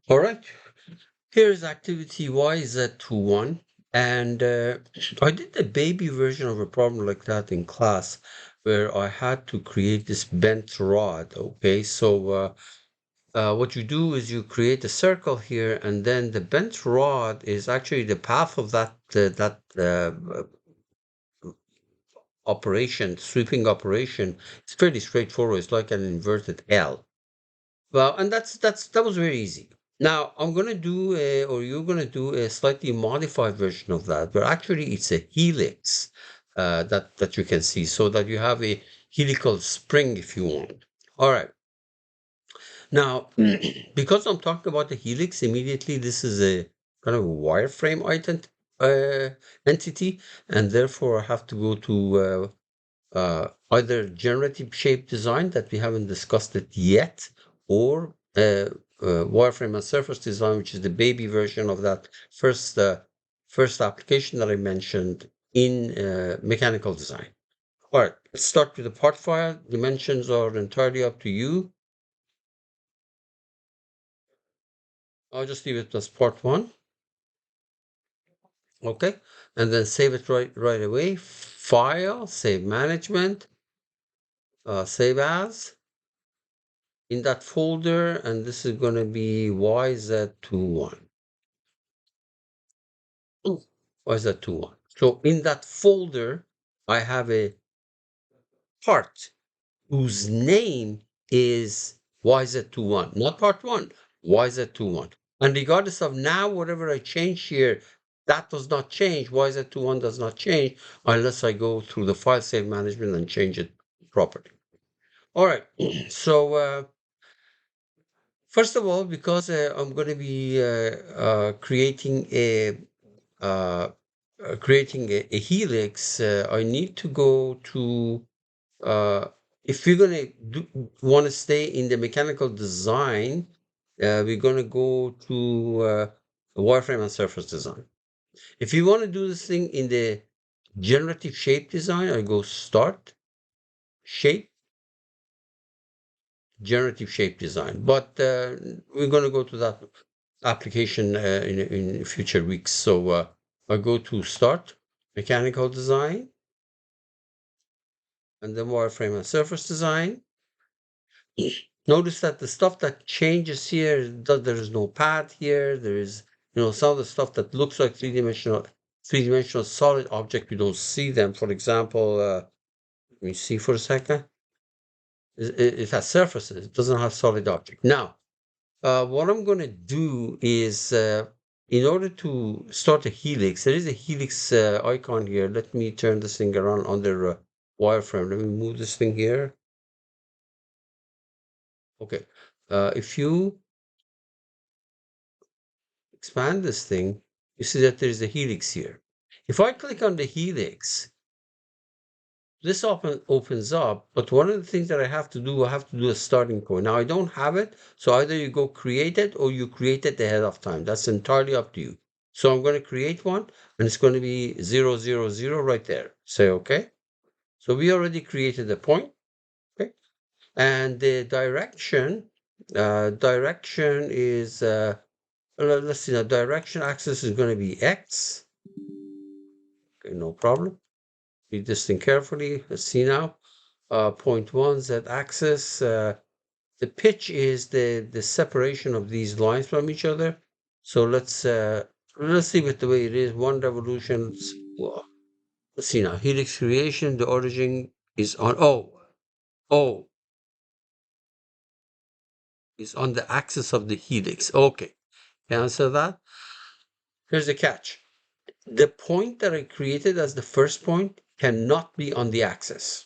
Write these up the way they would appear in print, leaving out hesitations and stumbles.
All right. Here's activity YZ21. And I did the baby version of a problem like that in class where I had to create this bent rod. Okay. So what you do is you create a circle here, and then the bent rod is actually the path of that operation, sweeping operation. It's pretty straightforward. It's like an inverted L. Well, and that was very easy. Now I'm gonna do or you're gonna do a slightly modified version of that, but actually it's a helix that you can see, so that you have a helical spring if you want. All right. Now, because I'm talking about the helix, immediately this is a kind of a wireframe uh, entity, and therefore I have to go to either generative shape design that we haven't discussed it yet, or wireframe and surface design, which is the baby version of that first application that I mentioned in mechanical design. All right, let's start with the part file. Dimensions are entirely up to you. I'll just leave it as part one. Okay, and then save it right away. File, save management, save as in that folder, and this is going to be YZ21. YZ21. So in that folder, I have a part whose name is YZ21, not part one, YZ21. And regardless of now, whatever I change here, that does not change. YZ21 does not change unless I go through the file save management and change it properly. All right. So first of all, because I'm going to be uh, creating a helix, I need to go to if you're going to want to stay in the mechanical design, we're going to go to wireframe and surface design. If you want to do this thing in the generative shape design, I go start, shape, generative shape design. But we're going to go to that application in future weeks. So I go to start, mechanical design, and then wireframe and surface design. Notice that the stuff that changes here, there is no path here. There is, some of the stuff that looks like three-dimensional solid object, you don't see them. For example, let me see for a second. It has surfaces. It doesn't have solid object. Now, what I'm going to do is, in order to start a helix, there is a helix icon here. Let me turn this thing around under wireframe. Let me move this thing here. Okay. If you expand this thing, you see that there is a helix here. If I click on the helix, this opens up, but one of the things that I have to do, I have to do a starting point. Now I don't have it, so either you go create it or you create it ahead of time. That's entirely up to you. So I'm going to create one, and it's going to be 000 right there. Say okay. So we already created a point. Okay, and the direction is let's see. The direction axis is going to be X. Okay, no problem. Read this thing carefully. Let's see now. Point one, Z axis. The pitch is the separation of these lines from each other. So let's leave it the way it is. One revolution. Well, let's see now. Helix creation. The origin is on. Oh, is on the axis of the helix. Okay, answer that. Here's the catch. The point that I created as the first point cannot be on the axis.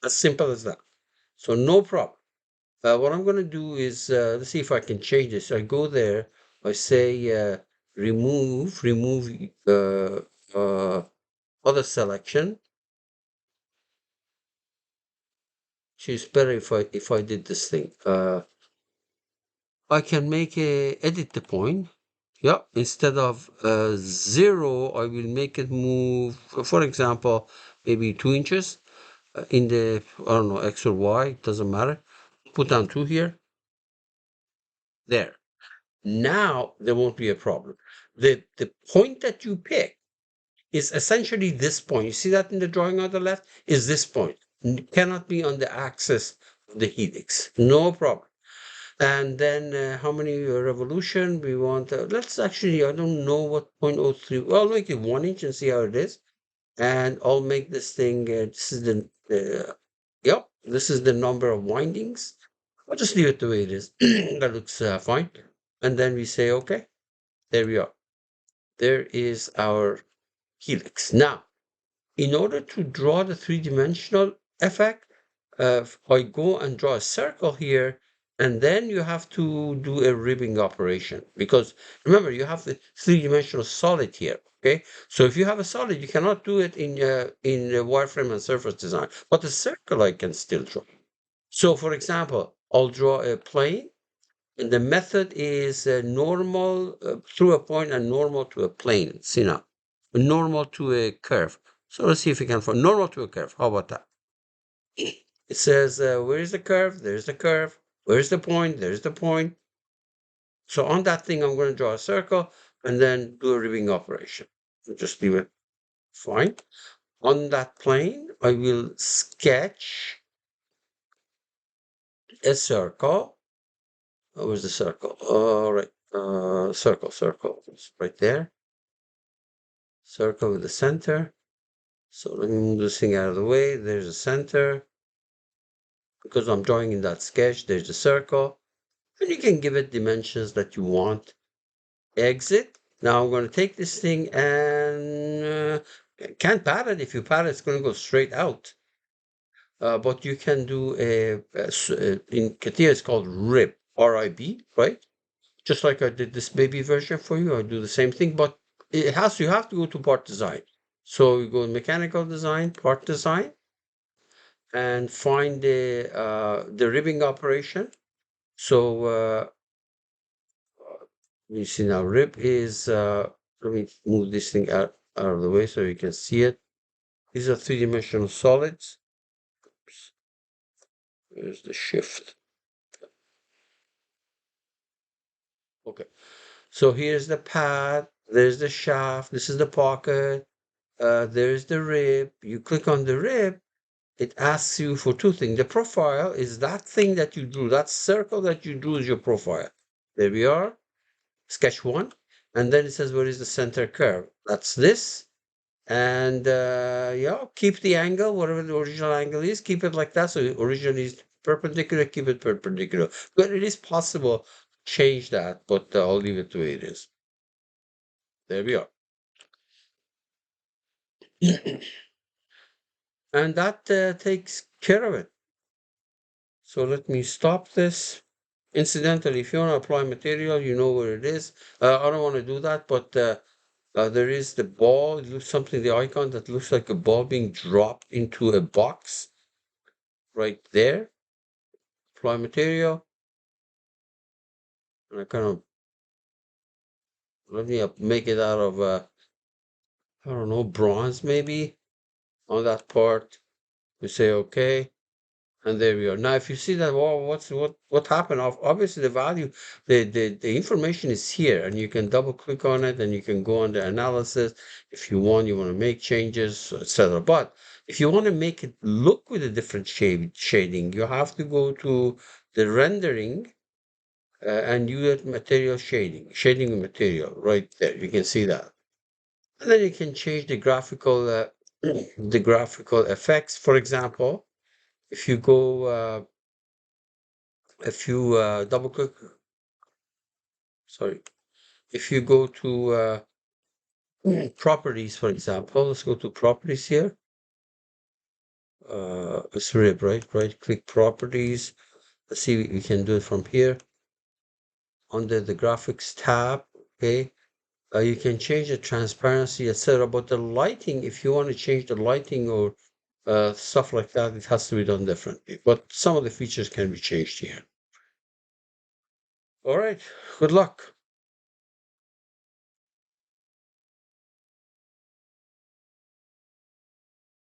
As simple as that. So no problem. What I'm going to do is, let's see if I can change this. I go there, I say remove uh, other selection. It's better if I did this thing. I can make a edit the point. Yeah, instead of 0, I will make it move, for example, maybe 2 inches in the, I don't know, X or Y, doesn't matter. Put down 2 here. There. Now there won't be a problem. The point that you pick is essentially this point. You see that in the drawing on the left is this point. Cannot be on the axis of the helix. No problem. And then how many revolution we want? Let's actually, I don't know what 0.03. Well, I'll make it 1 inch and see how it is. And I'll make this thing, this is yep, this is the number of windings. I'll just leave it the way it is. That looks fine. And then we say, okay, there we are. There is our helix. Now, in order to draw the three-dimensional effect, I go and draw a circle here, and then you have to do a ribbing operation, because remember, you have the three-dimensional solid here. Okay, so if you have a solid, you cannot do it in wireframe and surface design, but the circle I can still draw. So, for example, I'll draw a plane, and the method is normal through a point and normal to a plane. See now, normal to a curve. So let's see if we can find normal to a curve. How about that? It says, where is the curve? There's the curve. Where's the point? There's the point. So on that thing, I'm going to draw a circle and then do a ribbing operation. So just leave it fine. On that plane, I will sketch a circle. Oh, where's the circle? All right. Circle. It's right there. Circle with the center. So let me move this thing out of the way. There's a center. Because I'm drawing in that sketch, there's a circle. And you can give it dimensions that you want. Exit. Now I'm going to take this thing and can't pat it. If you pat it, it's going to go straight out. But you can do in Catia, it's called RIB, R-I-B, right? Just like I did this baby version for you, I do the same thing, but you have to go to part design. So you go mechanical design, part design, and find the ribbing operation. So you see now rib is let me move this thing out of the way so you can see it. These are three-dimensional solids. Oops. There's the shift. Okay. So here's the pad, there's the shaft, this is the pocket, there's the rib. You click on the rib, it asks you for two things. The profile is that thing that you drew, that circle that you drew is your profile. There we are, sketch one. And then it says, where is the center curve? That's this. And yeah, keep the angle, whatever the original angle is, keep it like that. So originally is perpendicular, keep it perpendicular. But it is possible to change that, but I'll leave it the way it is. There we are. And that takes care of it. So let me stop this. Incidentally, if you want to apply material, you know where it is. I don't want to do that, but there is the ball. It looks something, the icon that looks like a ball being dropped into a box right there. Apply material. And I kind of, let me make it out of, I don't know, bronze maybe on that part. We say, okay. And there we are. Now, if you see that, well, what happened? Obviously, the value, the information is here, and you can double click on it, and you can go on the analysis if you want. You want to make changes, etc. But if you want to make it look with a different shading, you have to go to the rendering and use material shading material right there. You can see that, and then you can change the graphical the graphical effects. For example, if you go if you double click, sorry, if you go to properties, for example, let's go to properties here. It's rib, right click properties. Let's see, we can do it from here under the graphics tab. Okay, you can change the transparency, etc. But the lighting, if you want to change the lighting or stuff like that, it has to be done differently, but some of the features can be changed here. All right, good luck.